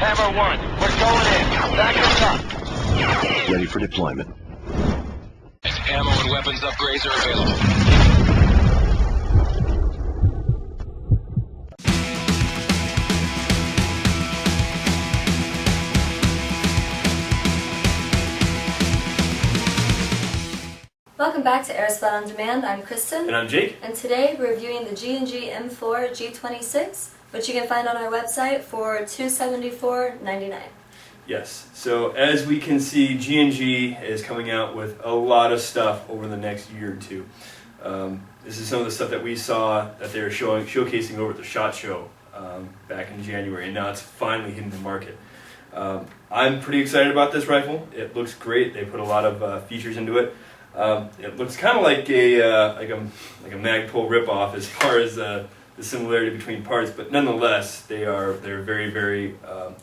Hammer 1, we're going in. Back us up. Ready for deployment. Ammo and weapons upgrades are available. Welcome back to AirSplat On Demand. I'm Kristen. And I'm Jake. And today we're reviewing the G&G M4 G26, which you can find on our website for $274.99. Yes, so as we can see, G&G is coming out with a lot of stuff over the next year or two. This is some of the stuff that we saw that they were showcasing over at the SHOT Show back in January, and now it's finally hitting the market. I'm pretty excited about this rifle. It looks great. They put a lot of features into it. It looks kind of like a Magpul ripoff as far as the similarity between parts, but nonetheless, they're very, very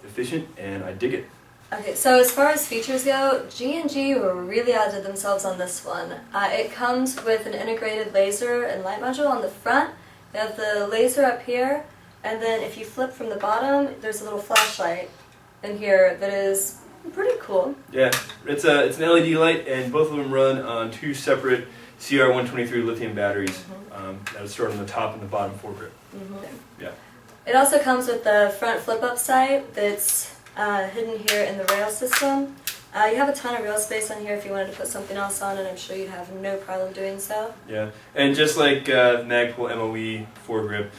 efficient, and I dig it. Okay, so as far as features go, G&G really outdid themselves on this one. It comes with an integrated laser and light module on the front. You have the laser up here, and then if you flip from the bottom, there's a little flashlight in here that is pretty cool. Yeah, it's an LED light, and both of them run on two separate CR123 lithium batteries that are stored on the top and the bottom foregrip. Yeah. It also comes with the front flip-up sight that's hidden here in the rail system. You have a ton of rail space on here if you wanted to put something else on, and I'm sure you'd have no problem doing so. Yeah, and just like Magpul MOE foregrip,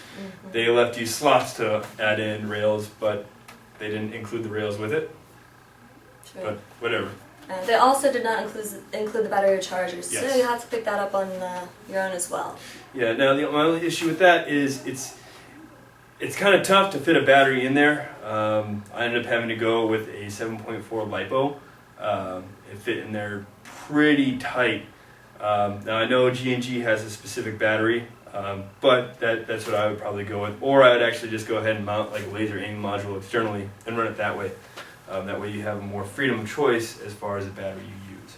they left you slots to add in rails, but they didn't include the rails with it. Sure. But whatever. They also did not include the battery chargers, yes. So you have to pick that up on your own as well. Yeah, now my only issue with that is it's kind of tough to fit a battery in there. I ended up having to go with a 7.4 LiPo. It fit in there pretty tight. Now I know G&G has a specific battery, but that's what I would probably go with. Or I would actually just go ahead and mount like a laser aiming module externally and run it that way. That way you have more freedom of choice as far as the battery you use.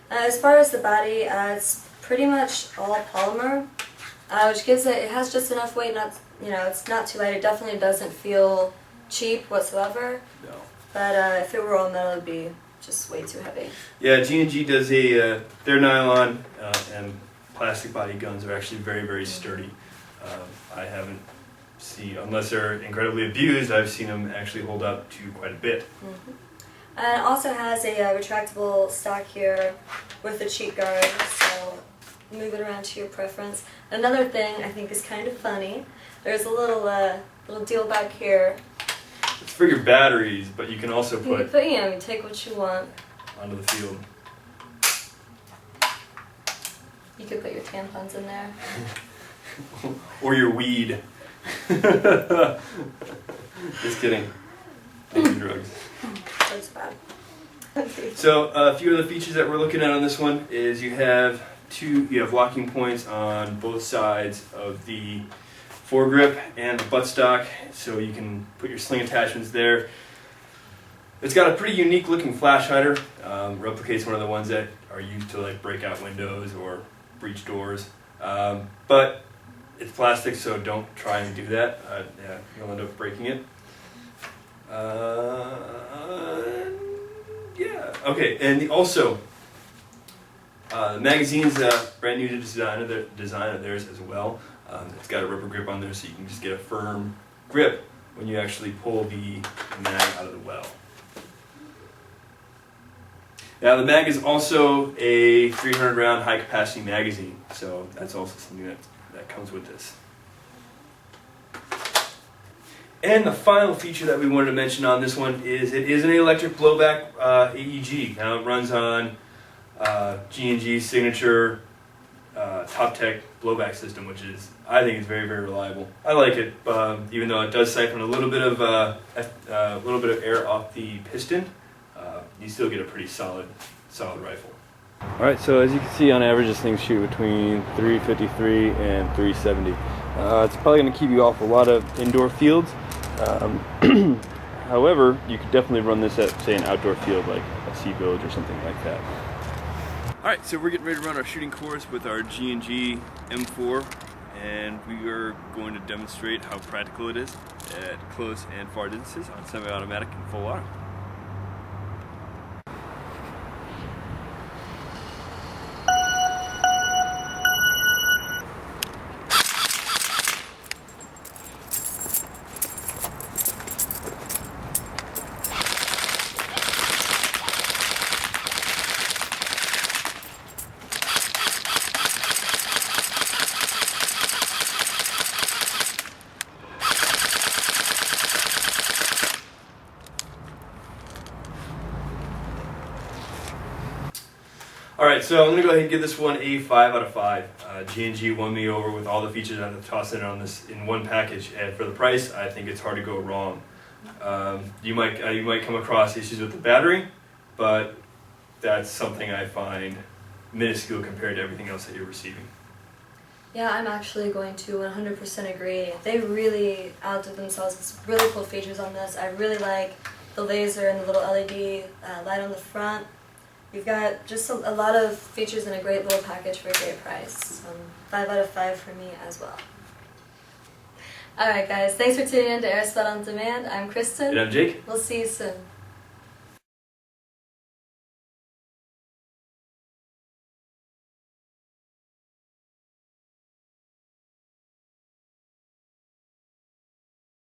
As far as the body, it's pretty much all polymer, which gives it has just enough weight. It's not too light. It definitely doesn't feel cheap whatsoever. No. But if it were all metal, it'd be just way too heavy. Yeah, G&G does their nylon and plastic body guns are actually very, very sturdy. I haven't seen, unless they're incredibly abused, I've seen them actually hold up to quite a bit. And it also has a retractable stock here with a cheek guard, so move it around to your preference. Another thing I think is kind of funny, there's a little deal back here. It's for your batteries, but you can also put you take what you want onto the field. You could put your tampons in there. Or your weed. Just kidding. I do drugs. That's bad. So a few of the features that we're looking at on this one is you have locking points on both sides of the foregrip and the buttstock, so you can put your sling attachments there. It's got a pretty unique looking flash hider. Replicates one of the ones that are used to like break out windows or breach doors. But it's plastic, so don't try and do that. You'll end up breaking it. Yeah. Okay, and the magazine's a brand new design of theirs as well. It's got a rubber grip on there, so you can just get a firm grip when you actually pull the mag out of the well. Now the mag is also a 300 round high capacity magazine, so that's also something that comes with this. And the final feature that we wanted to mention on this one is it is an electric blowback AEG. Now it runs on G&G's signature Top Tech blowback system, which I think is very, very reliable. I like it, even though it does siphon a little bit of air off the piston. You still get a pretty solid rifle. All right, so as you can see, on average, this thing shoots between 353 and 370. It's probably going to keep you off a lot of indoor fields. However, you could definitely run this at, say, an outdoor field like a Sea Village or something like that. All right, so we're getting ready to run our shooting course with our G&G M4, and we are going to demonstrate how practical it is at close and far distances on semi-automatic and full auto. Alright, so I'm going to go ahead and give this one a 5 out of 5. G&G won me over with all the features I have to toss in on this in one package, and for the price, I think it's hard to go wrong. You might come across issues with the battery, but that's something I find minuscule compared to everything else that you're receiving. Yeah, I'm actually going to 100% agree. They really outdid themselves with some really cool features on this. I really like the laser and the little LED light on the front. You've got just a lot of features in a great little package for a great price. 5 out of 5 for me as well. Alright guys, thanks for tuning in to AirSplat On Demand. I'm Kristen. And I'm Jake. We'll see you soon.